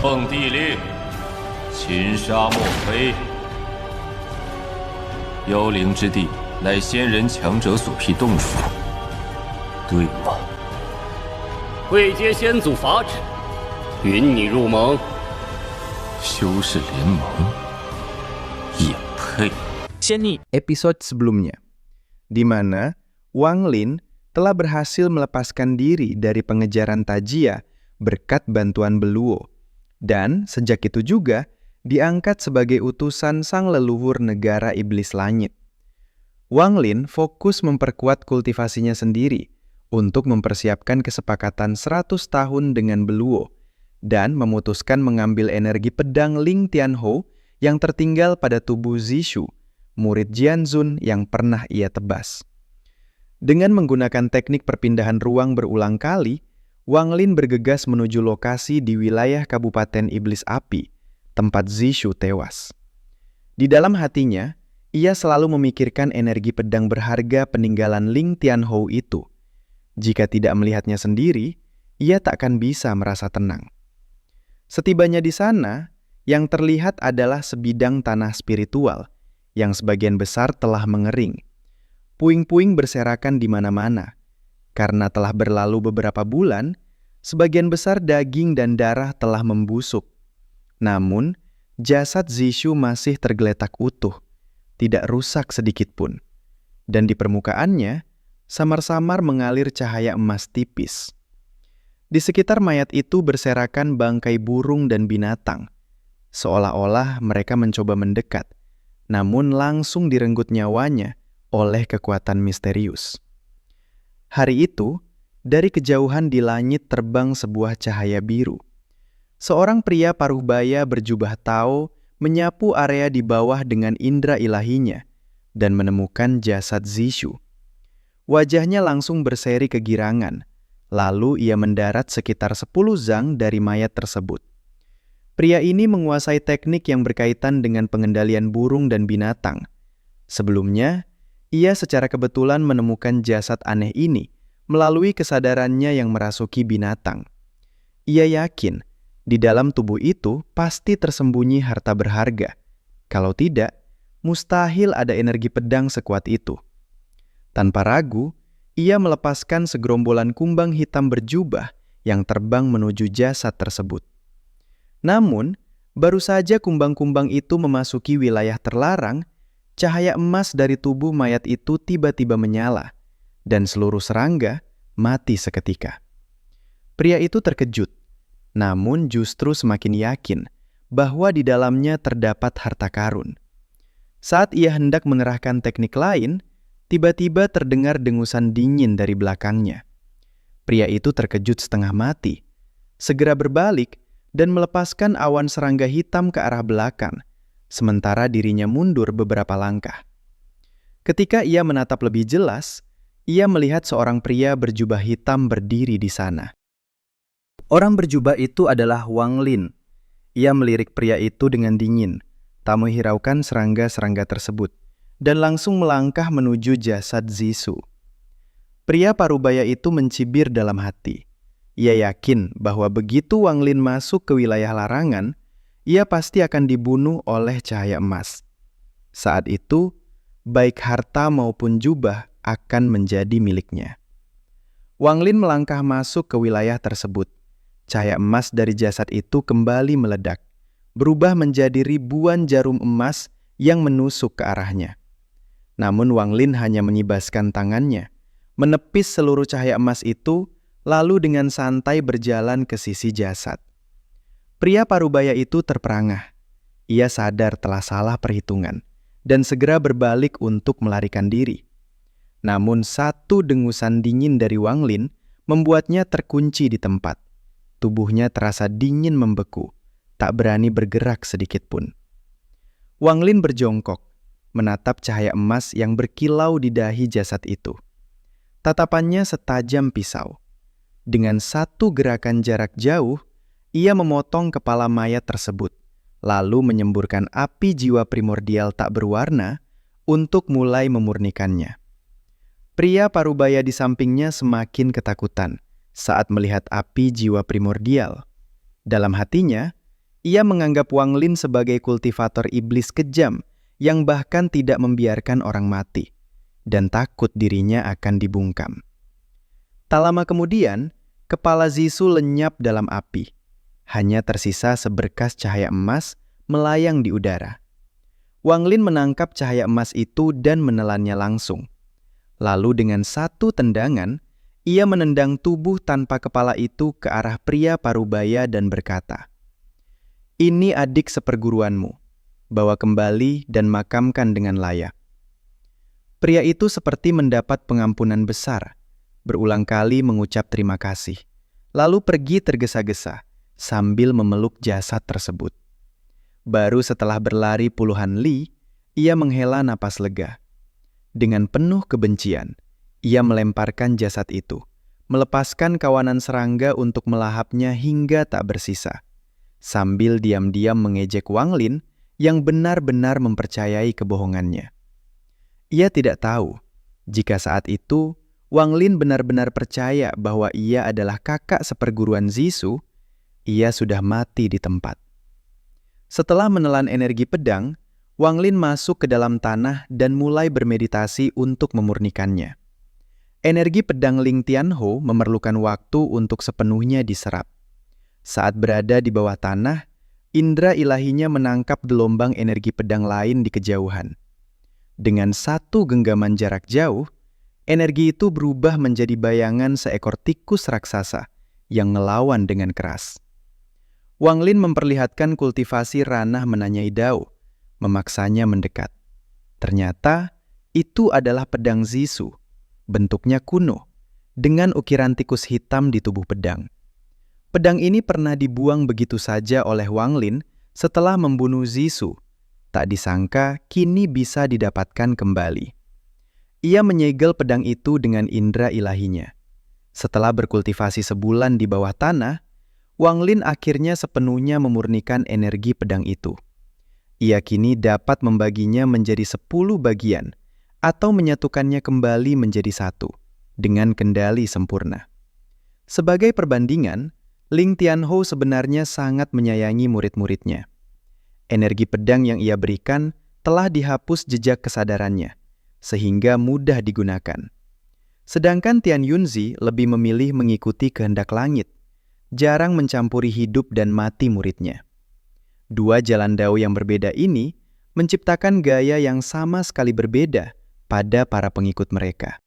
奉帝令，擒杀莫非。幽灵之地乃仙人强者所辟洞府，对吗？会接先祖法旨，允你入盟。修士联盟也配。 Episode sebelumnya, di mana Wang Lin telah berhasil melepaskan diri dari pengejaran Tajia berkat bantuan Beluo, dan sejak itu juga diangkat sebagai utusan sang leluhur negara iblis langit. Wang Lin fokus memperkuat kultivasinya sendiri untuk mempersiapkan kesepakatan 100 tahun dengan Beluo dan memutuskan mengambil energi pedang Ling Tianhou yang tertinggal pada tubuh Zishu, murid Jianzun yang pernah ia tebas. Dengan menggunakan teknik perpindahan ruang berulang kali, Wang Lin bergegas menuju lokasi di wilayah Kabupaten Iblis Api, tempat Zishu tewas. Di dalam hatinya, ia selalu memikirkan energi pedang berharga peninggalan Ling Tianhou itu. Jika tidak melihatnya sendiri, ia tak akan bisa merasa tenang. Setibanya di sana, yang terlihat adalah sebidang tanah spiritual yang sebagian besar telah mengering. Puing-puing berserakan di mana-mana. Karena telah berlalu beberapa bulan, sebagian besar daging dan darah telah membusuk. Namun, jasad Zishu masih tergeletak utuh, tidak rusak sedikit pun. Dan di permukaannya, samar-samar mengalir cahaya emas tipis. Di sekitar mayat itu berserakan bangkai burung dan binatang. Seolah-olah mereka mencoba mendekat, namun langsung direnggut nyawanya oleh kekuatan misterius. Hari itu, dari kejauhan di langit terbang sebuah cahaya biru. Seorang pria paruh baya berjubah tao menyapu area di bawah dengan indera ilahinya dan menemukan jasad Zishu. Wajahnya langsung berseri kegirangan, lalu ia mendarat sekitar 10 zang dari mayat tersebut. Pria ini menguasai teknik yang berkaitan dengan pengendalian burung dan binatang. Sebelumnya, ia secara kebetulan menemukan jasad aneh ini melalui kesadarannya yang merasuki binatang. Ia yakin di dalam tubuh itu pasti tersembunyi harta berharga. Kalau tidak, mustahil ada energi pedang sekuat itu. Tanpa ragu, ia melepaskan segerombolan kumbang hitam berjubah yang terbang menuju jasad tersebut. Namun, baru saja kumbang-kumbang itu memasuki wilayah terlarang, cahaya emas dari tubuh mayat itu tiba-tiba menyala, dan seluruh serangga mati seketika. Pria itu terkejut, namun justru semakin yakin bahwa di dalamnya terdapat harta karun. Saat ia hendak mengerahkan teknik lain, tiba-tiba terdengar dengusan dingin dari belakangnya. Pria itu terkejut setengah mati, segera berbalik dan melepaskan awan serangga hitam ke arah belakang, sementara dirinya mundur beberapa langkah. Ketika ia menatap lebih jelas, ia melihat seorang pria berjubah hitam berdiri di sana. Orang berjubah itu adalah Wang Lin. Ia melirik pria itu dengan dingin, tak menghiraukan serangga-serangga tersebut, dan langsung melangkah menuju jasad Zishu. Pria parubaya itu mencibir dalam hati. Ia yakin bahwa begitu Wang Lin masuk ke wilayah larangan, ia pasti akan dibunuh oleh cahaya emas. Saat itu, baik harta maupun jubah akan menjadi miliknya. Wang Lin melangkah masuk ke wilayah tersebut. Cahaya emas dari jasad itu kembali meledak, berubah menjadi ribuan jarum emas yang menusuk ke arahnya. Namun Wang Lin hanya menyibaskan tangannya, menepis seluruh cahaya emas itu, lalu dengan santai berjalan ke sisi jasad. Pria parubaya itu terperangah. Ia sadar telah salah perhitungan dan segera berbalik untuk melarikan diri. Namun satu dengusan dingin dari Wang Lin membuatnya terkunci di tempat. Tubuhnya terasa dingin membeku, tak berani bergerak sedikit pun. Wang Lin berjongkok, menatap cahaya emas yang berkilau di dahi jasad itu. Tatapannya setajam pisau. Dengan satu gerakan jarak jauh, ia memotong kepala mayat tersebut, lalu menyemburkan api jiwa primordial tak berwarna untuk mulai memurnikannya. Pria parubaya di sampingnya semakin ketakutan saat melihat api jiwa primordial. Dalam hatinya, Ia menganggap Wang Lin sebagai kultivator iblis kejam yang bahkan tidak membiarkan orang mati, dan takut dirinya akan dibungkam. Tak lama kemudian, kepala Zisu lenyap dalam api. Hanya tersisa seberkas cahaya emas melayang di udara. Wang Lin menangkap cahaya emas itu dan menelannya langsung. Lalu dengan satu tendangan, ia menendang tubuh tanpa kepala itu ke arah pria parubaya dan berkata, "Ini adik seperguruanmu. Bawa kembali dan makamkan dengan layak." Pria itu seperti mendapat pengampunan besar, berulang kali mengucap terima kasih, lalu pergi tergesa-gesa sambil memeluk jasad tersebut. Baru setelah berlari puluhan li, ia menghela napas lega. Dengan penuh kebencian, ia melemparkan jasad itu, melepaskan kawanan serangga untuk melahapnya hingga tak bersisa, sambil diam-diam mengejek Wang Lin yang benar-benar mempercayai kebohongannya. Ia tidak tahu jika saat itu Wang Lin benar-benar percaya bahwa ia adalah kakak seperguruan Zisu. Ia sudah mati di tempat. Setelah menelan energi pedang, Wang Lin masuk ke dalam tanah dan mulai bermeditasi untuk memurnikannya. Energi pedang Ling Tianhou memerlukan waktu untuk sepenuhnya diserap. Saat berada di bawah tanah, indera ilahinya menangkap gelombang energi pedang lain di kejauhan. Dengan satu genggaman jarak jauh, energi itu berubah menjadi bayangan seekor tikus raksasa yang melawan dengan keras. Wang Lin memperlihatkan kultivasi ranah menanyai Dao, memaksanya mendekat. Ternyata itu adalah pedang Zisu, bentuknya kuno, dengan ukiran tikus hitam di tubuh pedang. Pedang ini pernah dibuang begitu saja oleh Wang Lin setelah membunuh Zisu. Tak disangka kini bisa didapatkan kembali. Ia menyegel pedang itu dengan indera ilahinya. Setelah berkultivasi sebulan di bawah tanah, Wang Lin akhirnya sepenuhnya memurnikan energi pedang itu. Ia kini dapat membaginya menjadi 10 bagian atau menyatukannya kembali menjadi satu dengan kendali sempurna. Sebagai perbandingan, Ling Tianhou sebenarnya sangat menyayangi murid-muridnya. Energi pedang yang ia berikan telah dihapus jejak kesadarannya, sehingga mudah digunakan. Sedangkan Tian Yunzi lebih memilih mengikuti kehendak langit, jarang mencampuri hidup dan mati muridnya. Dua jalan Dao yang berbeda ini menciptakan gaya yang sama sekali berbeda pada para pengikut mereka.